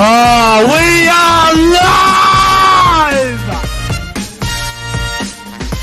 Oh, we are live!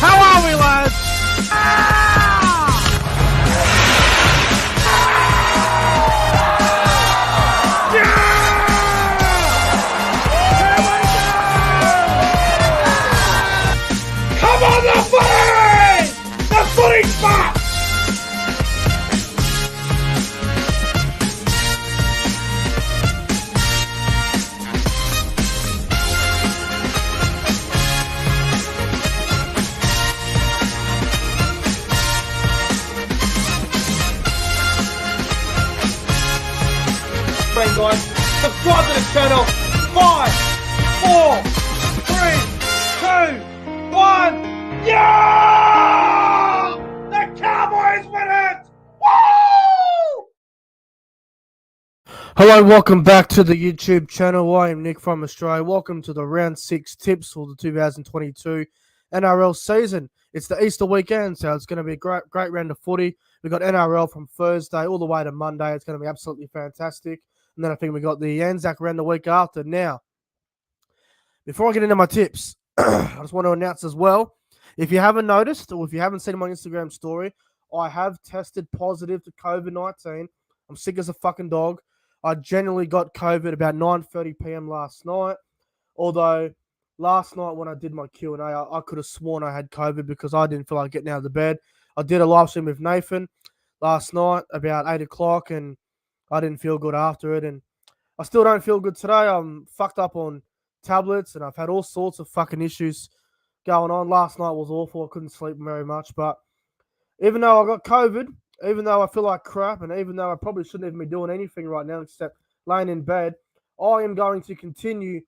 How are we, lads? Come on, the footy! The footy's back! Guys, subscribe to the channel. 5, 4, 3, 2, 1. Yeah! The Cowboys win it! Woo! Hello, welcome back to the YouTube channel. I am Nick from Australia. Welcome to the round 6 tips for the 2022 NRL season. It's the Easter weekend, so it's going to be a great round of footy. We've got NRL from Thursday all the way to Monday. It's going to be absolutely fantastic. And then I think we got the Anzac round the week after. Now, before I get into my tips, I just want to announce as well, if you haven't noticed or if you haven't seen my Instagram story, I have tested positive to COVID-19. I'm sick as a fucking dog. I genuinely got COVID about 9:30 p.m. last night. Although last night when I did my Q&A, I could have sworn I had COVID because I didn't feel like getting out of the bed. I did a live stream with Nathan last night about 8 o'clock and I didn't feel good after it, and I still don't feel good today. I'm fucked up on tablets, and I've had all sorts of fucking issues going on. Last night was awful. I couldn't sleep very much, but even though I got COVID, even though I feel like crap, and even though I probably shouldn't even be doing anything right now except laying in bed, I am going to continue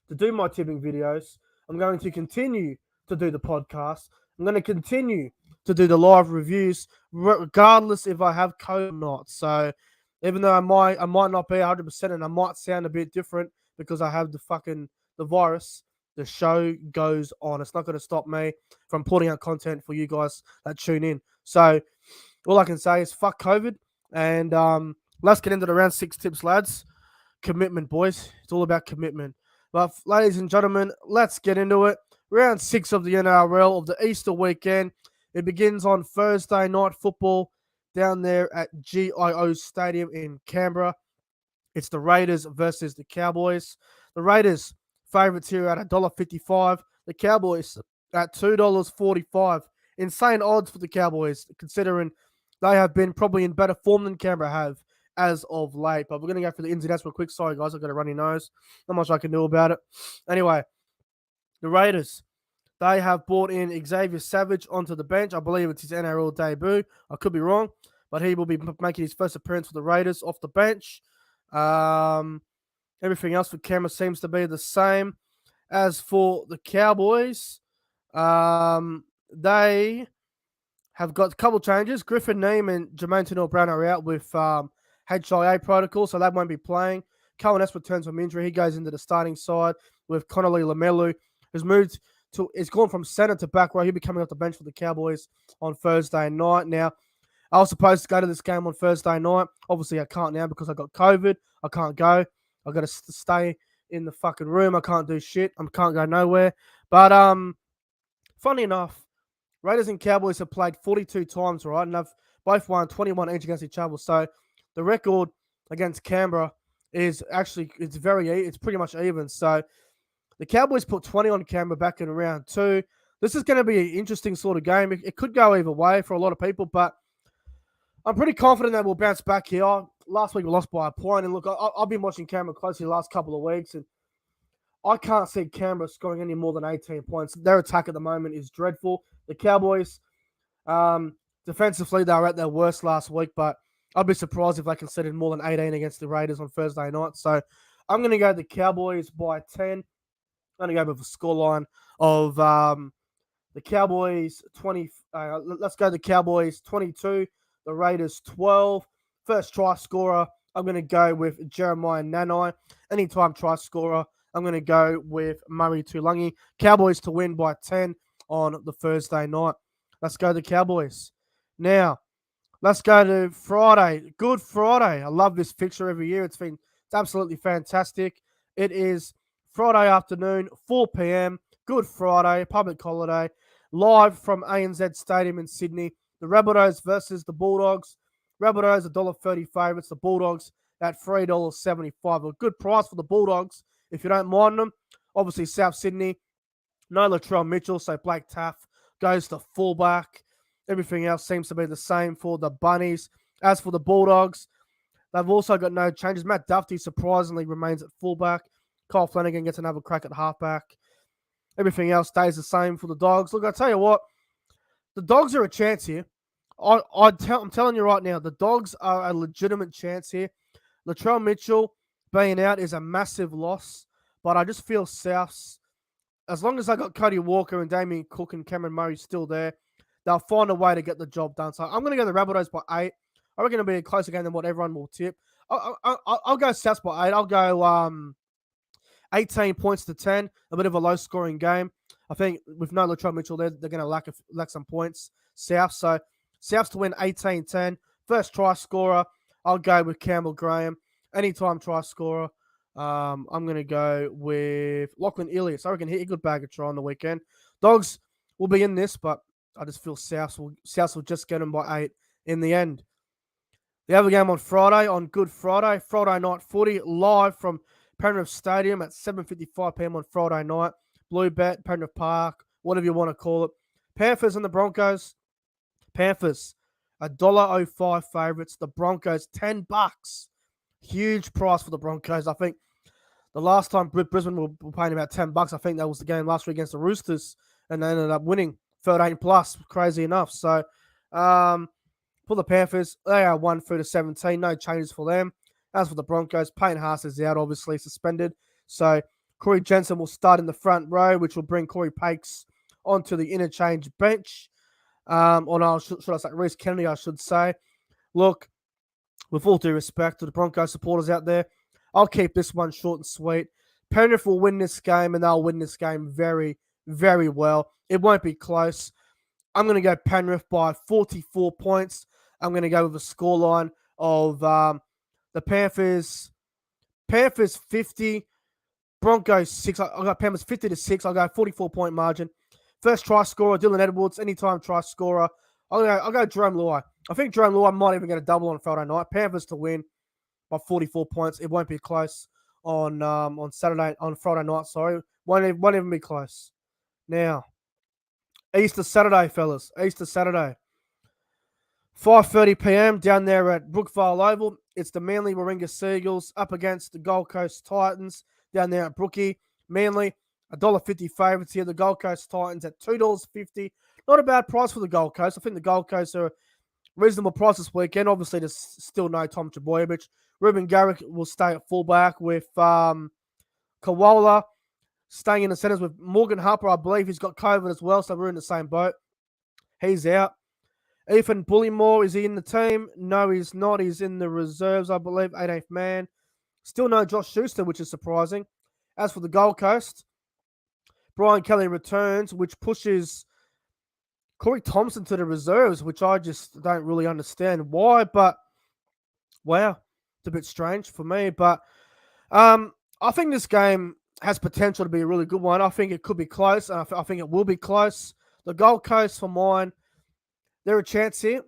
to do my tipping videos. I'm going to continue to do the podcast. I'm going to continue to do the live reviews, regardless if I have COVID or not. So even though I might not be 100% and I might sound a bit different because I have the virus, the show goes on. It's not going to stop me from putting out content for you guys that tune in. So all I can say is fuck COVID, and let's get into the round 6 tips, lads. Commitment, boys. It's all about commitment. But ladies and gentlemen, let's get into it. Round 6 of the NRL of the Easter weekend. It begins on Thursday night football down there at GIO Stadium in Canberra. It's the Raiders versus the Cowboys. The Raiders favourites here at $1.55. The Cowboys at $2.45. Insane odds for the Cowboys, considering they have been probably in better form than Canberra have as of late. But we're going to go for the ins and outs real quick. Sorry, guys, I've got a runny nose. Not much I can do about it. Anyway, the Raiders, they have brought in Xavier Savage onto the bench. I believe it's his NRL debut. I could be wrong, but he will be making his first appearance for the Raiders off the bench. Everything else for Canberra seems to be the same. As for the Cowboys, they have got a couple changes. Griffin Neem and Jermaine Tennell-Brown are out with HIA protocol, so they won't be playing. Cohen S returns from injury. He goes into the starting side with Connolly Lamelu, who's moved to, it's gone from center to back row. He'll be coming off the bench for the Cowboys on Thursday night. Now, I was supposed to go to this game on Thursday night. Obviously, I can't now because I got COVID. I can't go. I got to stay in the fucking room. I can't do shit. I can't go nowhere. But funny enough, Raiders and Cowboys have played 42 times, right? And they've both won 21 each against each other. So the record against Canberra is actually, it's pretty much even. So the Cowboys put 20 on Canberra back in round 2. This is going to be an interesting sort of game. It could go either way for a lot of people, but I'm pretty confident that we'll bounce back here. Last week we lost by a point, and look, I've been watching Canberra closely the last couple of weeks, and I can't see Canberra scoring any more than 18 points. Their attack at the moment is dreadful. The Cowboys, defensively, they were at their worst last week, but I'd be surprised if they conceded more than 18 against the Raiders on Thursday night. So I'm going to go the Cowboys by 10. I'm going to go with a scoreline of the Cowboys 20. Let's go the Cowboys 22, the Raiders 12. First try scorer, I'm going to go with Jeremiah Nanai. Anytime try scorer, I'm going to go with Murray Tuilagi. Cowboys to win by 10 on the Thursday night. Let's go the Cowboys. Now, let's go to Friday. Good Friday. I love this fixture every year. It's been It's absolutely fantastic. It is Friday afternoon, 4 p.m. Good Friday, public holiday, live from ANZ Stadium in Sydney. The Rabbitohs versus the Bulldogs. Rabbitohs $1.30 favourites. The Bulldogs at $3.75. A good price for the Bulldogs if you don't mind them. Obviously, South Sydney, no Latrell Mitchell, so Blake Taff goes to fullback. Everything else seems to be the same for the Bunnies. As for the Bulldogs, they've also got no changes. Matt Duffy surprisingly remains at fullback. Kyle Flanagan gets another crack at halfback. Everything else stays the same for the Dogs. Look, I tell you what, the Dogs are a chance here. I'm telling you right now, the Dogs are a legitimate chance here. Latrell Mitchell being out is a massive loss, but I just feel Souths, as long as I got Cody Walker and Damien Cook and Cameron Murray still there, they'll find a way to get the job done. So I'm going to go the Rabbitohs by 8. I reckon it'll be a closer game than what everyone will tip. I'll go Souths by 8. I'll go 18 points to 10. A bit of a low-scoring game. I think with no Latrell Mitchell there, they're going to lack some points. South. So Souths to win 18-10. First try scorer, I'll go with Campbell Graham. Anytime try scorer, I'm going to go with Lachlan Ilias. I reckon he a good bag of try on the weekend. Dogs will be in this, but I just feel Souths will just get them by 8 in the end. The other game on Friday, on Good Friday, Friday night footy, live from Penrith Stadium at 7:55 p.m. on Friday night. Blue Bet, Penrith Park, whatever you want to call it. Panthers and the Broncos. Panthers, $1.05 favourites. The Broncos, $10. Huge price for the Broncos. I think the last time Brisbane were paying about $10, I think that was the game last week against the Roosters, and they ended up winning 13+, crazy enough. So, for the Panthers, they are 1-17. No changes for them. As for the Broncos, Payne Haas is out, obviously suspended. So Corey Jensen will start in the front row, which will bring Corey Pakes onto the interchange bench. Should I say Reece Kennedy, I should say. Look, with all due respect to the Broncos supporters out there, I'll keep this one short and sweet. Penrith will win this game, and they'll win this game very, very well. It won't be close. I'm going to go Penrith by 44 points. I'm going to go with a scoreline of the Panthers 50, Broncos 6. I got Panthers 50-6. I'll go 44-point margin. First try scorer, Dylan Edwards. Anytime try scorer, I'll go Jerome Luai. I think Jerome Luai might even get a double on Friday night. Panthers to win by 44 points. It won't be close on Friday night. Sorry, won't even be close. Now, Easter Saturday, fellas. Easter Saturday. 5:30 p.m. down there at Brookvale Oval. It's the Manly Warringah Seagulls up against the Gold Coast Titans down there at Brookie. Manly, $1.50 favourites here. The Gold Coast Titans at $2.50. Not a bad price for the Gold Coast. I think the Gold Coast are a reasonable price this weekend. Obviously, there's still no Tom Trbojevic. Ruben Garrick will stay at fullback with Koala staying in the centres with Morgan Harper. I believe he's got COVID as well, so we're in the same boat. He's out. Ethan Bullymore, is he in the team? No, he's not. He's in the reserves, I believe, 18th man. Still no Josh Schuster, which is surprising. As for the Gold Coast, Brian Kelly returns, which pushes Corey Thompson to the reserves, which I just don't really understand why. But, wow, it's a bit strange for me. But I think this game has potential to be a really good one. I think it could be close, and I think it will be close. The Gold Coast, for mine, they're a chance here.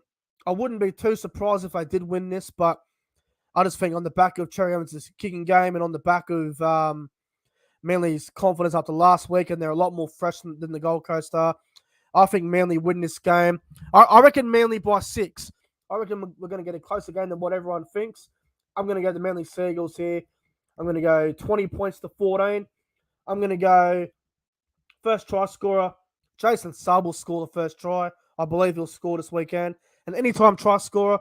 I wouldn't be too surprised if they did win this, but I just think on the back of Cherry Evans' kicking game and on the back of Manly's confidence after last week, and they're a lot more fresh than the Gold Coast are, I think Manly win this game. I reckon Manly by 6. I reckon we're going to get a closer game than what everyone thinks. I'm going to go the Manly Seagulls here. I'm going to go 20 points to 14. I'm going to go first try scorer. Jason Saab will score the first try. I believe he'll score this weekend. And anytime try scorer,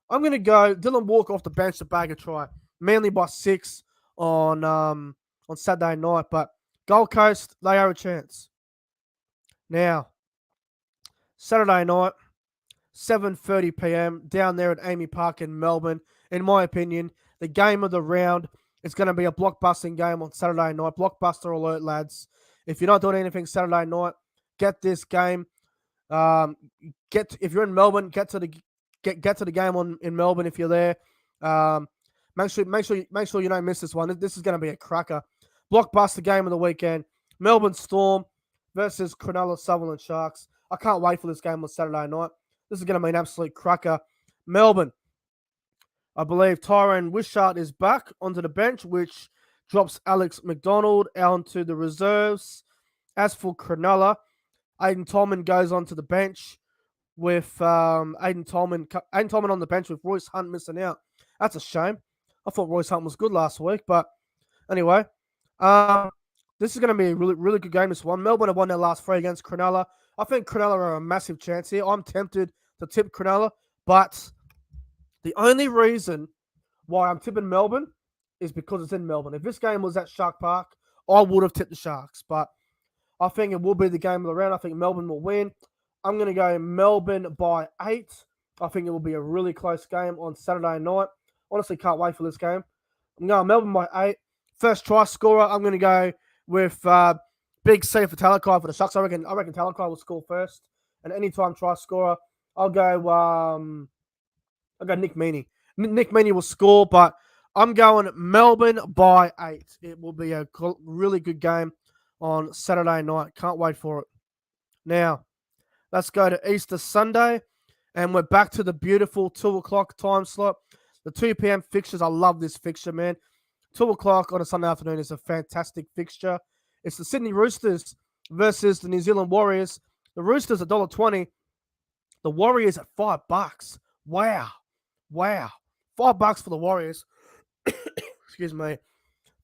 I'm going to go Dylan Walker off the bench to bag a try. Manly by 6 on Saturday night. But Gold Coast, they are a chance. Now, Saturday night, 7:30 p.m. down there at Amy Park in Melbourne. In my opinion, the game of the round is going to be a blockbusting game on Saturday night. Blockbuster alert, lads. If you're not doing anything Saturday night, get this game. If you're in Melbourne, get to the game in Melbourne if you're there. Make sure you don't miss this one. This is going to be a cracker. Blockbuster game of the weekend. Melbourne Storm versus Cronulla Sutherland Sharks. I can't wait for this game on Saturday night. This is going to be an absolute cracker. Melbourne, I believe Tyrone Wishart is back onto the bench, which drops Alex McDonald onto the reserves. As for Cronulla, Aiden Tolman goes onto the bench with Aiden Tolman on the bench with Royce Hunt missing out. That's a shame. I thought Royce Hunt was good last week, but anyway, this is going to be a really, really good game. This one. Melbourne have won their last 3 against Cronulla. I think Cronulla are a massive chance here. I'm tempted to tip Cronulla, but the only reason why I'm tipping Melbourne is because it's in Melbourne. If this game was at Shark Park, I would have tipped the Sharks, but I think it will be the game of the round. I think Melbourne will win. I'm going to go Melbourne by 8. I think it will be a really close game on Saturday night. Honestly, can't wait for this game. I'm going Melbourne by 8. First try scorer, I'm going to go with Big C for Talakai for the Sharks. I reckon Talakai will score first. And anytime try scorer, I'll go Nick Meaney. Nick Meaney will score, but I'm going Melbourne by 8. It will be a really good game on Saturday night. Can't wait for it. Now, let's go to Easter Sunday, and we're back to the beautiful 2 o'clock time slot. The 2 p.m. fixtures, I love this fixture, man. 2 o'clock on a Sunday afternoon is a fantastic fixture. It's the Sydney Roosters versus the New Zealand Warriors. The Roosters $1.20. The Warriors at $5. Wow. $5 for the Warriors. Excuse me.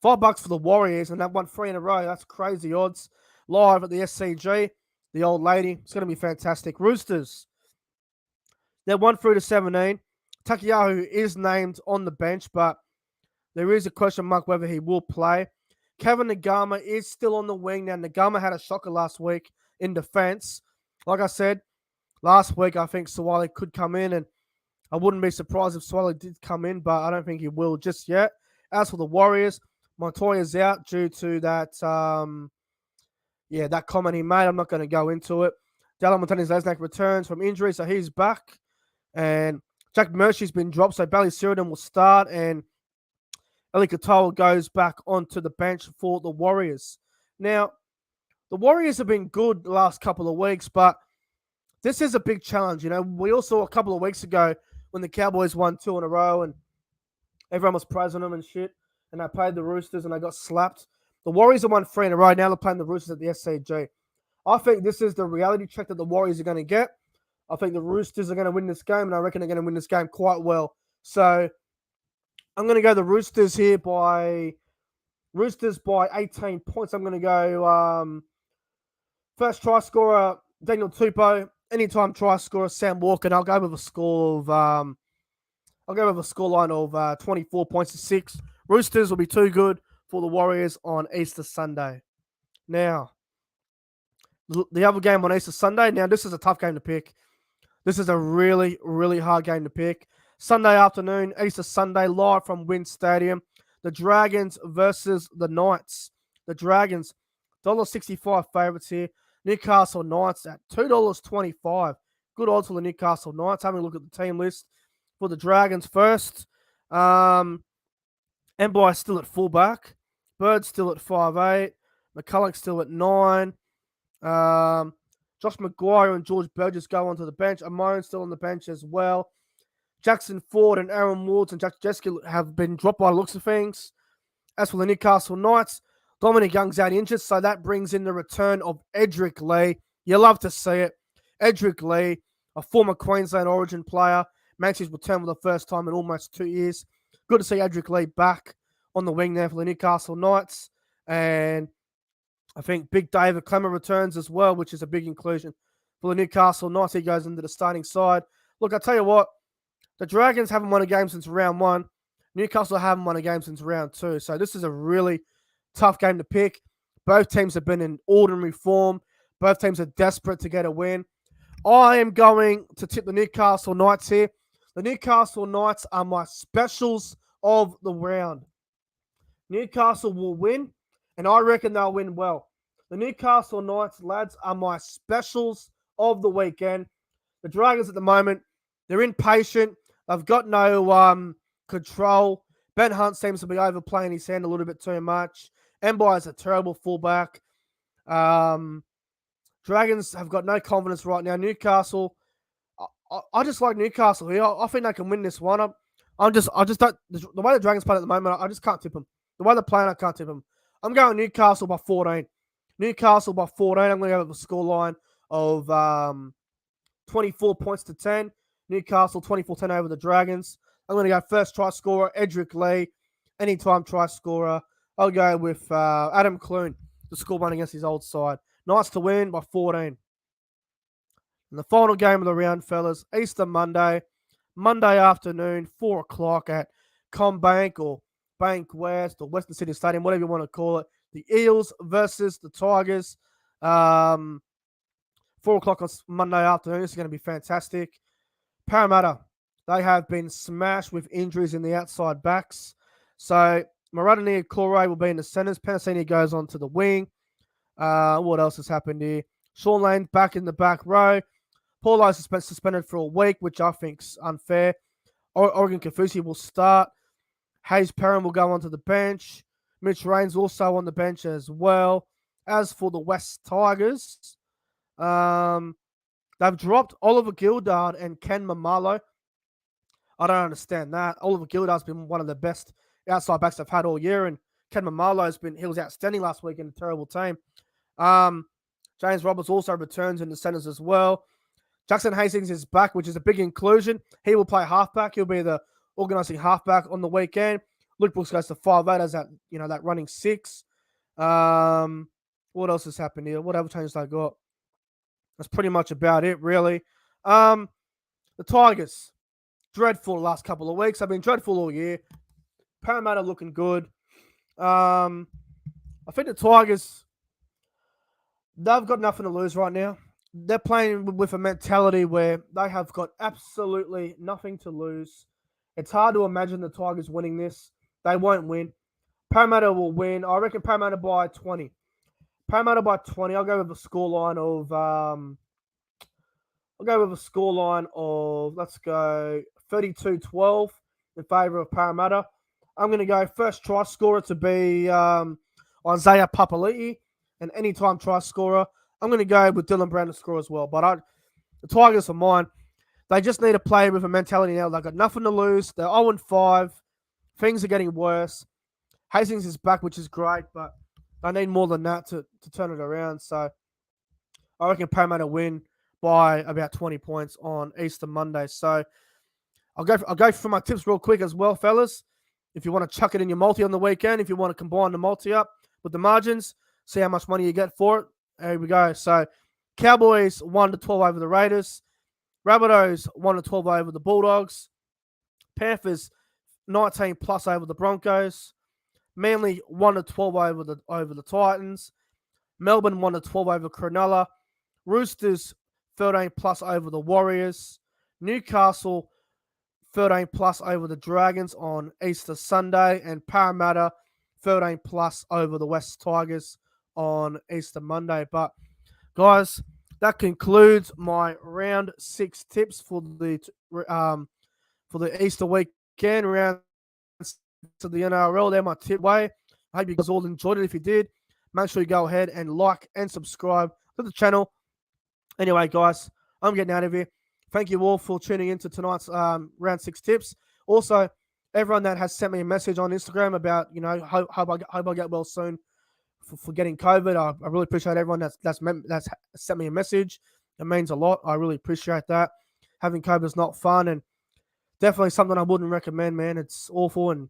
$5 for the Warriors, and they've won 3 in a row. That's crazy odds. Live at the SCG. The old lady. It's going to be fantastic. Roosters. They're 1 through to 17. Takiyahu is named on the bench, but there is a question mark whether he will play. Kevin Nagama is still on the wing. Now, Nagama had a shocker last week in defense. Like I said, last week I think Sawali could come in, and I wouldn't be surprised if Sawali did come in, but I don't think he will just yet. As for the Warriors, Montoya's out due to that that comment he made. I'm not going to go into it. Dallin Montani-Lesnak returns from injury, so he's back. And Jack Murphy's been dropped, so Bally Sheridan will start, and Eli Katoa goes back onto the bench for the Warriors. Now, the Warriors have been good the last couple of weeks, but this is a big challenge. You know, we all saw a couple of weeks ago when the Cowboys won 2 in a row, and everyone was praising them and shit, and they played the Roosters, and they got slapped. The Warriors have won 3 in a row. Now they're playing the Roosters at the SCG. I think this is the reality check that the Warriors are going to get. I think the Roosters are going to win this game, and I reckon they're going to win this game quite well. So I'm going to go the Roosters here by 18 points. I'm going to go first try scorer, Daniel Tupou. Anytime try scorer, Sam Walker. And I'll go with a score of scoreline of 24 points to 6. Roosters will be too good for the Warriors on Easter Sunday. Now, the other game on Easter Sunday. Now, this is a tough game to pick. This is a really, really hard game to pick. Sunday afternoon, Easter Sunday, live from Wynn Stadium. The Dragons versus the Knights. The Dragons, $1.65 favourites here. Newcastle Knights at $2.25. Good odds for the Newcastle Knights. Having a look at the team list for the Dragons first. Embai still at fullback. Bird still at 5'8". McCulloch still at 9. Josh Maguire and George Burgess go onto the bench. Amon still on the bench as well. Jackson Ford and Aaron Woods and Jack Jeske have been dropped by the looks of things. As for the Newcastle Knights, Dominic Young's out injured, so that brings in the return of Edric Lee. You love to see it. Edric Lee, a former Queensland Origin player, makes his return for the first time in almost 2 years. Good to see Edric Lee back on the wing there for the Newcastle Knights. And I think Big David Clemmer returns as well, which is a big inclusion for the Newcastle Knights. He goes into the starting side. Look, I tell you what, the Dragons haven't won a game since round 1. Newcastle haven't won a game since round 2. So this is a really tough game to pick. Both teams have been in ordinary form. Both teams are desperate to get a win. I am going to tip the Newcastle Knights here. The Newcastle Knights are my specials of the round. Newcastle will win, and I reckon they'll win well. The Newcastle Knights, lads, are my specials of the weekend. The Dragons at the moment, they're impatient. They've got no control. Ben Hunt seems to be overplaying his hand a little bit too much. Mbai is a terrible fullback. Dragons have got no confidence right now. Newcastle, I just like Newcastle here. I think they can win this one. I just don't. The way the Dragons play at the moment, I just can't tip them. The way they're playing, I can't tip them. I'm going Newcastle by 14. Newcastle by 14. I'm going to go with a scoreline of 24 points to 10. Newcastle 24-10 over the Dragons. I'm going to go first try scorer, Edric Lee. Anytime try scorer. I'll go with Adam Clune to score one against his old side. Nice to win by 14. And the final game of the round, fellas, Easter Monday afternoon, 4 o'clock at CommBank or Bank West or Western Sydney Stadium, whatever you want to call it. The Eels versus the Tigers. 4 o'clock on Monday afternoon. This is going to be fantastic. Parramatta, they have been smashed with injuries in the outside backs. So Maradoni Corey will be in the centres. Penasini goes on to the wing. What else has happened here? Sean Lane back in the back row. Paulo suspended for a week, which I think's unfair. Oregon Kafusi will start. Hayes Perrin will go onto the bench. Mitch Raines also on the bench as well. As for the West Tigers, they've dropped Oliver Gildard and Ken Mamalo. I don't understand that. Oliver Gildard's been one of the best outside backs I've had all year, and Ken Mamalo he was outstanding last week in a terrible team. James Roberts also returns in the centres as well. Jackson Hastings is back, which is a big inclusion. He will play halfback. He'll be the organising halfback on the weekend. Luke Brooks goes to 5'8" as that running 6. What else has happened here? What other changes I got? That's pretty much about it, really. The Tigers, dreadful the last couple of weeks. I've been dreadful all year. Parramatta looking good. I think the Tigers, they've got nothing to lose right now. They're playing with a mentality where they have got absolutely nothing to lose. It's hard to imagine the Tigers winning this. They won't win. Parramatta will win. I reckon Parramatta by 20. Parramatta by 20. I'll go with a scoreline of, let's go 32-12 in favour of Parramatta. I'm going to go first try scorer to be Isaiah Papali'i, and anytime try scorer, I'm going to go with Dylan Brown to score as well. But the Tigers are mine. They just need to play with a mentality now. They've got nothing to lose. They're 0-5. Things are getting worse. Hastings is back, which is great, but they need more than that to turn it around. So I reckon Parramatta win by about 20 points on Easter Monday. So I'll go for my tips real quick as well, fellas. If you want to chuck it in your multi on the weekend, if you want to combine the multi up with the margins, see how much money you get for it. There we go. So Cowboys 1-12 over the Raiders. Rabbitohs 1-12 over the Bulldogs. Panthers 19 plus over the Broncos. Manly 1-12 over the Titans. Melbourne 1-12 over Cronulla. Roosters 13 plus over the Warriors. Newcastle 13 plus over the Dragons on Easter Sunday, and Parramatta 13 plus over the West Tigers on Easter Monday. But guys, that concludes my round 6 tips for the Easter weekend. Round to the NRL, they're my tip way. I hope you guys all enjoyed it. If you did, make sure you go ahead and like and subscribe to the channel. Anyway, guys, I'm getting out of here. Thank you all for tuning into tonight's round 6 tips. Also, everyone that has sent me a message on Instagram about, hope I get well soon for getting COVID. I really appreciate everyone that's sent me a message. It means a lot. I really appreciate that. Having COVID is not fun, and definitely something I wouldn't recommend, man. It's awful, and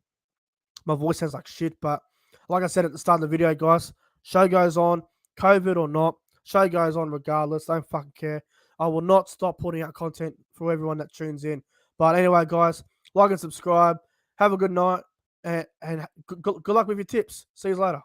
my voice sounds like shit. But like I said at the start of the video, guys, show goes on, COVID or not. Show goes on regardless. Don't fucking care. I will not stop putting out content for everyone that tunes in. But anyway, guys, like and subscribe. Have a good night, and good luck with your tips. See you later.